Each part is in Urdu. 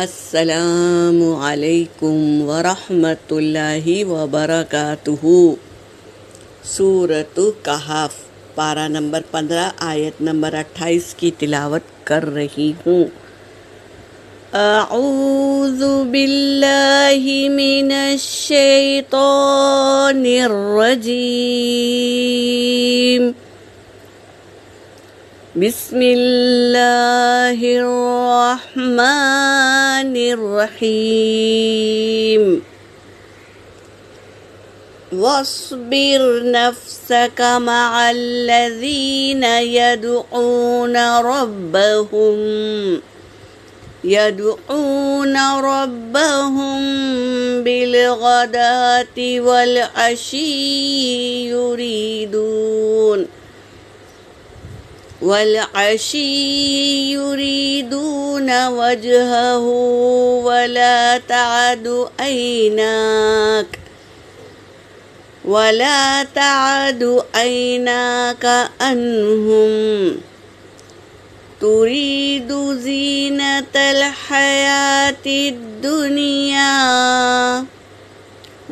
السلام علیکم ورحمۃ اللہ وبرکاتہ۔ سورۃ کہف پارہ نمبر 15 آیت نمبر 28 کی تلاوت کر رہی ہوں۔ اعوذ باللہ من الشیطان الرجیم، بسم اللہ الرحمن الرحیم۔ واصبر نفسك مع الذین يدعون ربهم بالغداة والعشی يريدون وجهه ولا تعد عيناك عنهم تريد زينة الحياة الدنيا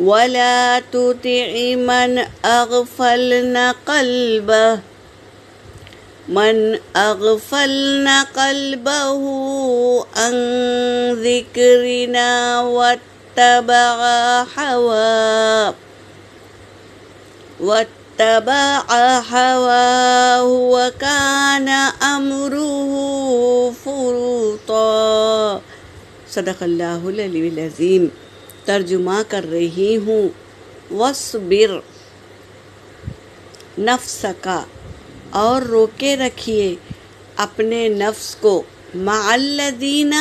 ولا تطع من أغفلنا قلبه عن ذكرنا واتبع هواه وكان أمره فرطا۔ صدق اللہ العلی العظیم۔ ترجمہ کر رہی ہوں۔ وَاصْبِرْ نَفْسَكَ، اور روکے رکھیے اپنے نفس کو، مع الذین،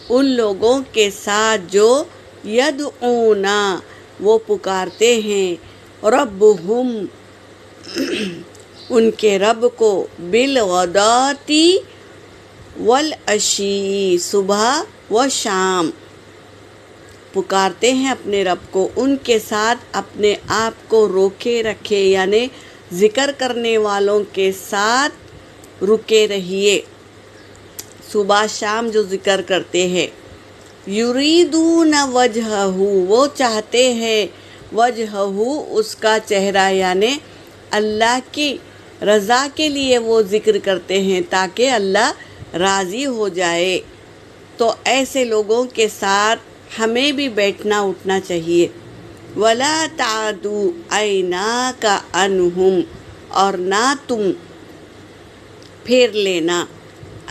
ان لوگوں کے ساتھ جو یدعون، وہ پکارتے ہیں، ربہم، ان کے رب کو، بالغداۃ والعشی، صبح و شام پکارتے ہیں اپنے رب کو۔ ان کے ساتھ اپنے آپ کو روکے رکھے، یعنی ذکر کرنے والوں کے ساتھ رکے رہیے، صبح شام جو ذکر کرتے ہیں۔ یریدون وجہہ، وہ چاہتے ہیں، وجہہ، اس کا چہرہ، یعنی اللہ کی رضا کے لیے وہ ذکر کرتے ہیں تاکہ اللہ راضی ہو جائے۔ تو ایسے لوگوں کے ساتھ ہمیں بھی بیٹھنا اٹھنا چاہیے۔ وَلَا تَعْدُ عَيْنَاكَ عَنْهُمْ، اور نہ تم پھیر لینا،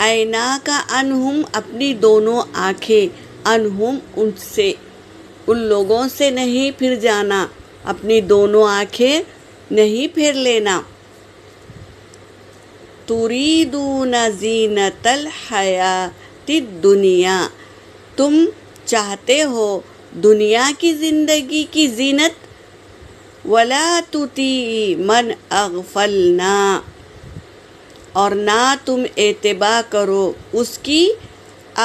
عَيْنَاكَ عَنْهُمْ، اپنی دونوں آنکھیں، عَنْهُمْ، ان سے، ان لوگوں سے نہیں پھر جانا، اپنی دونوں آنکھیں نہیں پھیر لینا۔ تُرِيدُونَ زِينَةَ الْحَيَاةِ الدُّنْيَا، تم چاہتے ہو دنیا کی زندگی کی زینت۔ وَلَا تُطِیعِ مَنْ أَغْفَلْنَا، اور نہ تم اتباع کرو اس کی،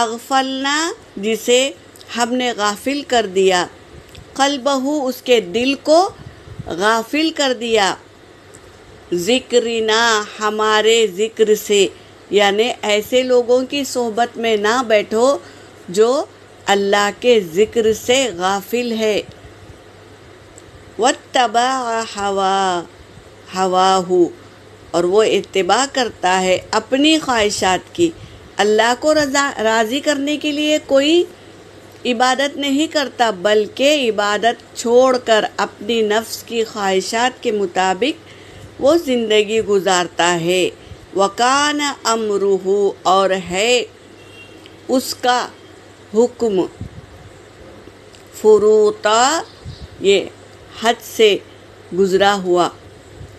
اغفلنا، جسے ہم نے غافل کر دیا، قلبہ، اس کے دل کو غافل کر دیا، ذکرنا، ہمارے ذکر سے، یعنی ایسے لوگوں کی صحبت میں نہ بیٹھو جو اللہ کے ذکر سے غافل ہے۔ واتبع ہواہ، اور وہ اتباع کرتا ہے اپنی خواہشات کی۔ اللہ کو راضی کرنے کے لیے کوئی عبادت نہیں کرتا، بلکہ عبادت چھوڑ کر اپنی نفس کی خواہشات کے مطابق وہ زندگی گزارتا ہے۔ وَكَانَ أَمْرُهُ، اور ہے اس کا حکم، فروطا، یہ حد سے گزرا ہوا،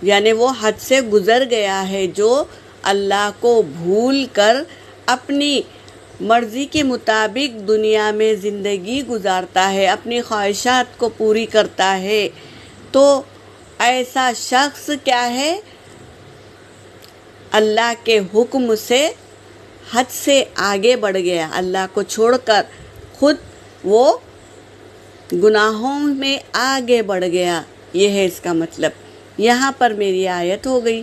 یعنی وہ حد سے گزر گیا ہے جو اللہ کو بھول کر اپنی مرضی کے مطابق دنیا میں زندگی گزارتا ہے، اپنی خواہشات کو پوری کرتا ہے۔ تو ایسا شخص کیا ہے؟ اللہ کے حکم سے حد سے آگے بڑھ گیا، اللہ کو چھوڑ کر خود وہ گناہوں میں آگے بڑھ گیا، یہ ہے اس کا مطلب۔ یہاں پر میری آیت ہو گئی۔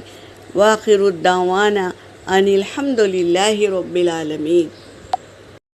وآخر الدعوانا ان الحمد للہ رب العالمین۔